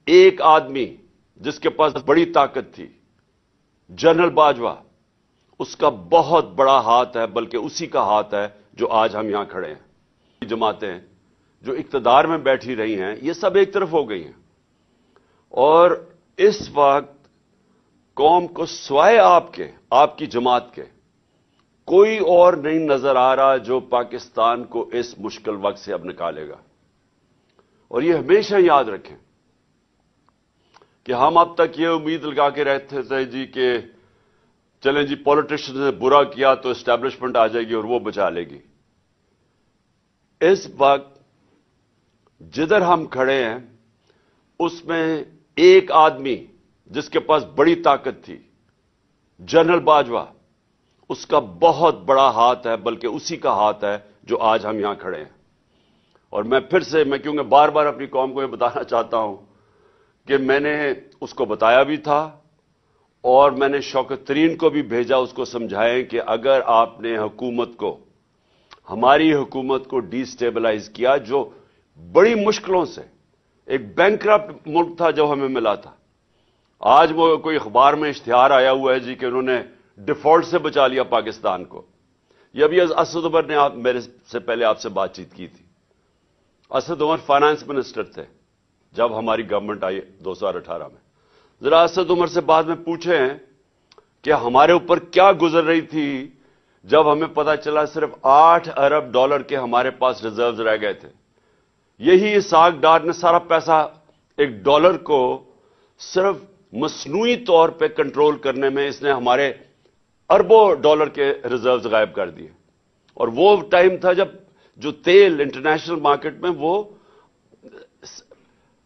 ایک آدمی جس کے پاس بڑی طاقت تھی، جنرل باجوہ، اس کا بہت بڑا ہاتھ ہے، بلکہ اسی کا ہاتھ ہے جو آج ہم یہاں کھڑے ہیں۔ جماعتیں جو اقتدار میں بیٹھی رہی ہیں یہ سب ایک طرف ہو گئی ہیں، اور اس وقت قوم کو سوائے آپ کی جماعت کے کوئی اور نہیں نظر آ رہا جو پاکستان کو اس مشکل وقت سے اب نکالے گا۔ اور یہ ہمیشہ یاد رکھیں کہ ہم اب تک یہ امید لگا کے رہتے تھے جی کہ چلیں جی پولیٹیشن نے برا کیا تو اسٹیبلشمنٹ آ جائے گی اور وہ بچا لے گی۔ اس وقت جدھر ہم کھڑے ہیں اس میں ایک آدمی جس کے پاس بڑی طاقت تھی، جنرل باجوہ، اس کا بہت بڑا ہاتھ ہے، بلکہ اسی کا ہاتھ ہے جو آج ہم یہاں کھڑے ہیں۔ اور میں پھر سے کیونکہ بار بار اپنی قوم کو یہ بتانا چاہتا ہوں کہ میں نے اس کو بتایا بھی تھا، اور میں نے شوکت ترین کو بھی بھیجا اس کو سمجھائیں کہ اگر آپ نے ہماری حکومت کو ڈی سٹیبلائز کیا، جو بڑی مشکلوں سے ایک بینکرپٹ ملک تھا جو ہمیں ملا تھا، آج وہ کوئی اخبار میں اشتہار آیا ہوا ہے جی کہ انہوں نے ڈیفالٹ سے بچا لیا پاکستان کو۔ یہ ابھی اسد عمر نے میرے سے پہلے آپ سے بات چیت کی تھی۔ اسد عمر فائنانس منسٹر تھے جب ہماری گورنمنٹ آئی 2018 میں۔ ذرا اسد عمر سے بعد میں پوچھیں کہ ہمارے اوپر کیا گزر رہی تھی جب ہمیں پتا چلا صرف $8 ارب کے ہمارے پاس ریزروز رہ گئے تھے۔ یہی اسحاق ڈار نے سارا پیسہ $1 کو صرف مصنوعی طور پہ کنٹرول کرنے میں اس نے ہمارے اربوں ڈالر کے ریزروز غائب کر دیے۔ اور وہ ٹائم تھا جب جو تیل انٹرنیشنل مارکیٹ میں وہ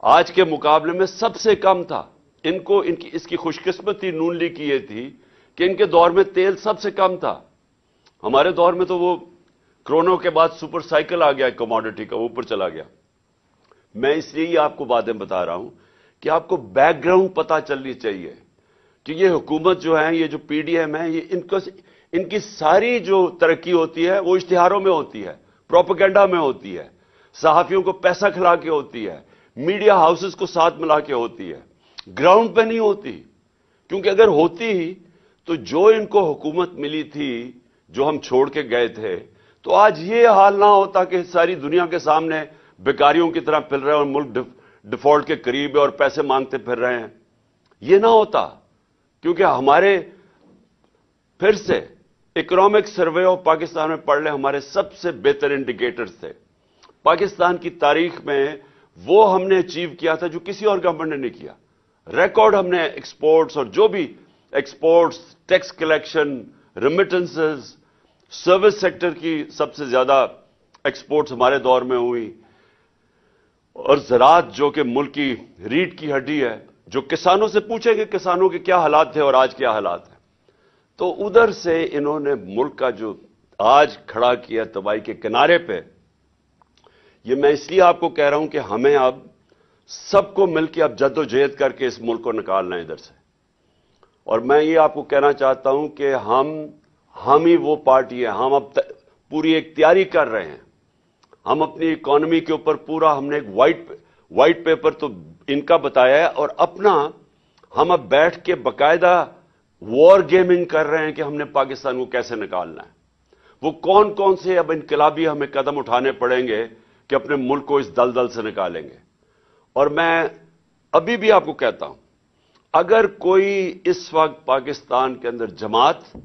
آج کے مقابلے میں سب سے کم تھا۔ اس کی خوش قسمتی نون لیگ کی یہ تھی کہ ان کے دور میں تیل سب سے کم تھا۔ ہمارے دور میں تو وہ کرونا کے بعد سپر سائیکل آ گیا کموڈٹی کا، اوپر چلا گیا۔ میں اس لیے آپ کو باتیں بتا رہا ہوں کہ آپ کو بیک گراؤنڈ پتا چلنی چاہیے کہ یہ حکومت جو ہے، یہ جو پی ڈی ایم ہے، ان کی ساری جو ترقی ہوتی ہے وہ اشتہاروں میں ہوتی ہے، پروپیگنڈا میں ہوتی ہے، صحافیوں کو پیسہ کھلا کے ہوتی ہے، میڈیا ہاؤسز کو ساتھ ملا کے ہوتی ہے، گراؤنڈ پہ نہیں ہوتی۔ کیونکہ اگر ہوتی تو جو ان کو حکومت ملی تھی، جو ہم چھوڑ کے گئے تھے، تو آج یہ حال نہ ہوتا کہ ساری دنیا کے سامنے بیکاریوں کی طرح پھر رہے ہیں اور ملک ڈیفالٹ کے قریب ہے اور پیسے مانگتے پھر رہے ہیں۔ یہ نہ ہوتا، کیونکہ ہمارے پھر سے اکنامک سروے آف پاکستان میں پڑھ لیں، ہمارے سب سے بہتر انڈیکیٹرز تھے پاکستان کی تاریخ میں۔ وہ ہم نے اچیو کیا تھا جو کسی اور گورنمنٹ نے نہیں کیا۔ ریکارڈ ہم نے ایکسپورٹس اور جو بھی exports, tax collection, remittances, service sector کی سب سے زیادہ ایکسپورٹس ہمارے دور میں ہوئی، اور زراعت جو کہ ملک کی ریڑھ کی ہڈی ہے، جو کسانوں سے پوچھیں کہ کسانوں کے کیا حالات تھے اور آج کیا حالات ہیں، تو ادھر سے انہوں نے ملک کا جو آج کھڑا کیا تباہی کے کنارے پہ۔ یہ میں اس لیے آپ کو کہہ رہا ہوں کہ ہمیں اب سب کو مل کے اب جد و جہد کر کے اس ملک کو نکالنا ہے ادھر سے۔ اور میں یہ آپ کو کہنا چاہتا ہوں کہ ہم ہی وہ پارٹی ہے، ہم اب پوری ایک تیاری کر رہے ہیں۔ ہم اپنی اکانومی کے اوپر پورا ہم نے ایک وائٹ پیپر تو ان کا بتایا ہے، اور اپنا ہم اب بیٹھ کے باقاعدہ وار گیمنگ کر رہے ہیں کہ ہم نے پاکستان کو کیسے نکالنا ہے۔ وہ کون سے اب انقلابی ہمیں قدم اٹھانے پڑیں گے کہ اپنے ملک کو اس دلدل سے نکالیں گے۔ اور میں ابھی بھی آپ کو کہتا ہوں، اگر کوئی اس وقت پاکستان کے اندر جماعت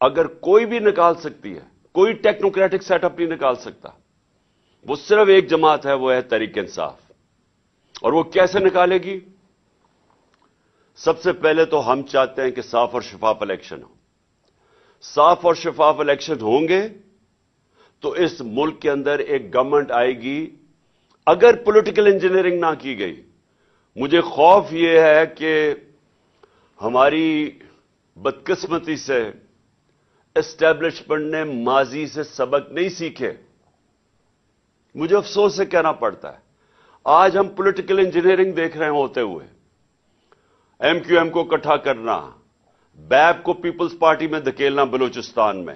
اگر کوئی بھی نکال سکتی ہے، کوئی ٹیکنوکریٹک سیٹ اپ نہیں نکال سکتا، وہ صرف ایک جماعت ہے، وہ ہے تحریک انصاف۔ اور وہ کیسے نکالے گی؟ سب سے پہلے تو ہم چاہتے ہیں کہ صاف اور شفاف الیکشن ہو۔ صاف اور شفاف الیکشن ہوں گے تو اس ملک کے اندر ایک گورنمنٹ آئے گی۔ اگر پولیٹیکل انجینئرنگ نہ کی گئی، مجھے خوف یہ ہے کہ ہماری بدقسمتی سے اسٹیبلشمنٹ نے ماضی سے سبق نہیں سیکھے۔ مجھے افسوس سے کہنا پڑتا ہے، آج ہم پولیٹیکل انجینئرنگ دیکھ رہے ہیں ہوتے ہوئے۔ ایم کیو ایم کو اکٹھا کرنا، بیپ کو پیپلز پارٹی میں دھکیلنا بلوچستان میں،